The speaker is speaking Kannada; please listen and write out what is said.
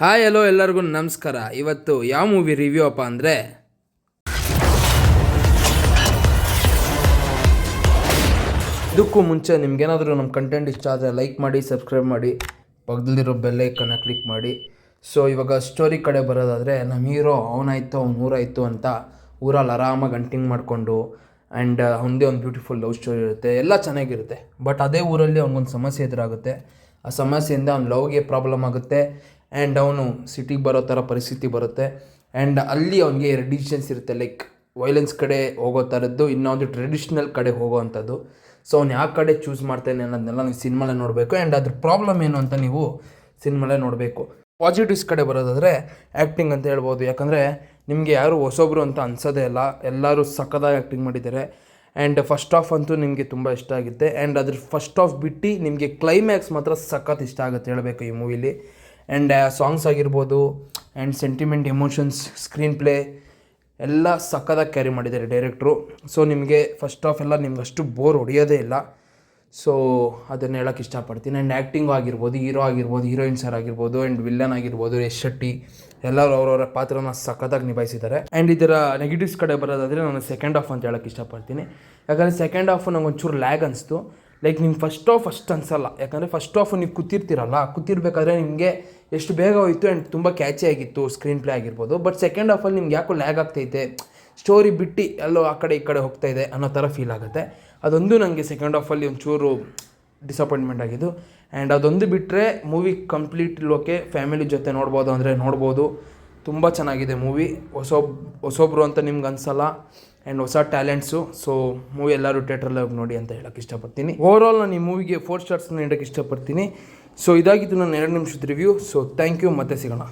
ಹಾಯ್ ಹಲೋ ಎಲ್ಲರಿಗೂ ನಮಸ್ಕಾರ. ಇವತ್ತು ಯಾವ ಮೂವಿ ರಿವ್ಯೂ ಅಪ್ಪ ಅಂದರೆ ಇದಕ್ಕೂ ಮುಂಚೆ ನಿಮ್ಗೇನಾದರೂ ನಮ್ಮ ಕಂಟೆಂಟ್ ಇಷ್ಟ ಆದರೆ ಲೈಕ್ ಮಾಡಿ, ಸಬ್ಸ್ಕ್ರೈಬ್ ಮಾಡಿ, ಪಕ್ಕದಲ್ಲಿರೋ ಬೆಲ್ ಐಕನ್ನ ಕ್ಲಿಕ್ ಮಾಡಿ. ಸೊ ಇವಾಗ ಸ್ಟೋರಿ ಕಡೆ ಬರೋದಾದರೆ, ನಮ್ಮ ಹೀರೋ ಅವನಾಯಿತು ಅವ್ನು ಊರಾಯಿತು ಅಂತ ಊರಲ್ಲಿ ಆರಾಮಾಗಿ ಅಂಟಿಂಗ್ ಮಾಡಿಕೊಂಡು ಆ್ಯಂಡ್ ಅವನದೇ ಒಂದು ಬ್ಯೂಟಿಫುಲ್ ಲವ್ ಸ್ಟೋರಿ ಇರುತ್ತೆ, ಎಲ್ಲ ಚೆನ್ನಾಗಿರುತ್ತೆ. ಬಟ್ ಅದೇ ಊರಲ್ಲಿ ಅವ್ನಿಗೊಂದು ಸಮಸ್ಯೆ ಎದುರಾಗುತ್ತೆ. ಆ ಸಮಸ್ಯೆಯಿಂದ ಅವ್ನ ಲವ್ಗೆ ಪ್ರಾಬ್ಲಮ್ ಆಗುತ್ತೆ ಆ್ಯಂಡ್ ಅವನು ಸಿಟಿಗೆ ಬರೋ ಥರ ಪರಿಸ್ಥಿತಿ ಬರುತ್ತೆ. ಆ್ಯಂಡ್ ಅಲ್ಲಿ ಅವನಿಗೆ ಎರಡು ಡಿಸಿಷನ್ಸ್ ಇರುತ್ತೆ, ಲೈಕ್ ವೈಲೆನ್ಸ್ ಕಡೆ ಹೋಗೋ ಥರದ್ದು, ಇನ್ನೊಂದು ಟ್ರೆಡಿಷ್ನಲ್ ಕಡೆ ಹೋಗೋ ಅಂಥದ್ದು. ಸೊ ಅವ್ನು ಯಾವ ಕಡೆ ಚೂಸ್ ಮಾಡ್ತಾನೆ ಅನ್ನೋದನ್ನೆಲ್ಲ ನೀವು ಸಿನಿಮಾಲೇ ನೋಡಬೇಕು. ಆ್ಯಂಡ್ ಅದ್ರ ಪ್ರಾಬ್ಲಮ್ ಏನು ಅಂತ ನೀವು ಸಿನಿಮಾಲೇ ನೋಡಬೇಕು. ಪಾಸಿಟಿವ್ಸ್ ಕಡೆ ಬರೋದಾದರೆ ಆ್ಯಕ್ಟಿಂಗ್ ಅಂತ ಹೇಳ್ಬೋದು. ಯಾಕಂದರೆ ನಿಮಗೆ ಯಾರು ಹೊಸೊಬ್ರು ಅಂತ ಅನ್ಸೋದೇ ಇಲ್ಲ, ಎಲ್ಲರೂ ಸಕ್ಕದಾಗಿ ಆ್ಯಕ್ಟಿಂಗ್ ಮಾಡಿದ್ದಾರೆ. ಆ್ಯಂಡ್ ಫಸ್ಟ್ ಆಫ್ ಅಂತೂ ನಿಮಗೆ ತುಂಬ ಇಷ್ಟ ಆಗುತ್ತೆ. ಆ್ಯಂಡ್ ಅದ್ರ ಫಸ್ಟ್ ಆಫ್ ಬಿಟ್ಟು ನಿಮಗೆ ಕ್ಲೈಮ್ಯಾಕ್ಸ್ ಮಾತ್ರ ಸಖತ್ ಇಷ್ಟ ಆಗುತ್ತೆ ಹೇಳಬೇಕು ಈ ಮೂವಿಲಿ. ಆ್ಯಂಡ್ ಸಾಂಗ್ಸ್ ಆಗಿರ್ಬೋದು and sentiment, emotions, screen play ಎಲ್ಲ ಸಕ್ಕದಾಗಿ ಕ್ಯಾರಿ ಮಾಡಿದ್ದಾರೆ ಡೈರೆಕ್ಟ್ರು. ಸೊ ನಿಮಗೆ ಫಸ್ಟ್ ಆಫ್ ಎಲ್ಲ ನಿಮ್ಗೆ ಅಷ್ಟು ಬೋರ್ ಹೊಡೆಯೋದೇ ಇಲ್ಲ. ಸೊ ಅದನ್ನು ಹೇಳೋಕ್ಕೆ ಇಷ್ಟಪಡ್ತೀನಿ. ಆ್ಯಂಡ್ ಆ್ಯಕ್ಟಿಂಗು ಆಗಿರ್ಬೋದು, ಹೀರೋ ಆಗಿರ್ಬೋದು, ಹೀರೋಯಿನ್ಸ್ ಆಗಿರ್ಬೋದು, ಆ್ಯಂಡ್ ವಿಲ್ಲನ್ ಆಗಿರ್ಬೋದು, ಯಶ್ ಶೆಟ್ಟಿ ಎಲ್ಲರೂ ಅವರವರ ಪಾತ್ರನ ಸಖತ್ತಾಗಿ ನಿಭಾಯಿಸಿದ್ದಾರೆ. ಆ್ಯಂಡ್ ಇದರ ನೆಗೆಟಿವ್ಸ್ ಕಡೆ ಬರೋದಾದರೆ ನಾನು ಸೆಕೆಂಡ್ ಹಾಫ್ ಅಂತ ಹೇಳೋಕ್ಕೆ ಇಷ್ಟಪಡ್ತೀನಿ. ಯಾಕಂದರೆ ಸೆಕೆಂಡ್ ಹಾಫು ನಂಗೆ ಒಂಚೂರು ಲ್ಯಾಗ್ ಅನಿಸ್ತು. ಲೈಕ್ ನಿಮ್ಗೆ ಫಸ್ಟ್ ಹಾಫ್ ಅಷ್ಟು ಅನಿಸಲ್ಲ, ಯಾಕಂದರೆ ಫಸ್ಟ್ ಹಾಫು ನೀವು ಕೂತಿರ್ಬೇಕಾದ್ರೆ ನಿಮಗೆ ಎಷ್ಟು ಬೇಗ ಹೋಯಿತು ಆ್ಯಂಡ್ ತುಂಬ ಕ್ಯಾಚಿ ಆಗಿತ್ತು ಸ್ಕ್ರೀನ್ ಪ್ಲೇ ಆಗಿರ್ಬೋದು. ಬಟ್ ಸೆಕೆಂಡ್ ಹಾಫಲ್ಲಿ ನಿಮ್ಗೆ ಯಾಕೋ ಲ್ಯಾಗ್ ಆಗ್ತೈತೆ, ಸ್ಟೋರಿ ಬಿಟ್ಟು ಎಲ್ಲೋ ಆ ಕಡೆ ಈ ಕಡೆ ಹೋಗ್ತಾ ಇದೆ ಅನ್ನೋ ಥರ ಫೀಲ್ ಆಗುತ್ತೆ. ಅದೊಂದು ನನಗೆ ಸೆಕೆಂಡ್ ಹಾಫಲ್ಲಿ ಒಂಚೂರು ಡಿಸಪಾಯಿಂಟ್ಮೆಂಟ್ ಆಗಿದ್ದು. ಆ್ಯಂಡ್ ಅದೊಂದು ಬಿಟ್ಟರೆ ಮೂವಿ ಕಂಪ್ಲೀಟ್ ಲೋಕೆ ಫ್ಯಾಮಿಲಿ ಜೊತೆ ನೋಡ್ಬೋದು ಅಂದರೆ ನೋಡ್ಬೋದು. ತುಂಬ ಚೆನ್ನಾಗಿದೆ ಮೂವಿ. ಹೊಸೊಬ್ರು ಅಂತ ನಿಮ್ಗೆ ಅನಿಸಲ್ಲ ಆ್ಯಂಡ್ ಹೊಸ ಟ್ಯಾಲೆಂಟ್ಸು. ಸೊ ಮೂವಿ ಎಲ್ಲರೂ ಥಿಯೇಟ್ರಲ್ಲಿ ಹೋಗಿ ನೋಡಿ ಅಂತ ಹೇಳೋಕ್ಕೆ ಇಷ್ಟಪಡ್ತೀನಿ. ಓವರಾಲ್ ನಾನು ಈ ಮೂವಿಗೆ 4 ಸ್ಟಾರ್ಸ್ನ ನೀಡೋಕ್ಕೆ ಇಷ್ಟಪಡ್ತೀನಿ. ಸೊ ಇದಾಗಿತ್ತು ನನ್ನ 2 ನಿಮಿಷದ ರಿವ್ಯೂ. ಸೊ ಥ್ಯಾಂಕ್ ಯು, ಮತ್ತೆ ಸಿಗೋಣ.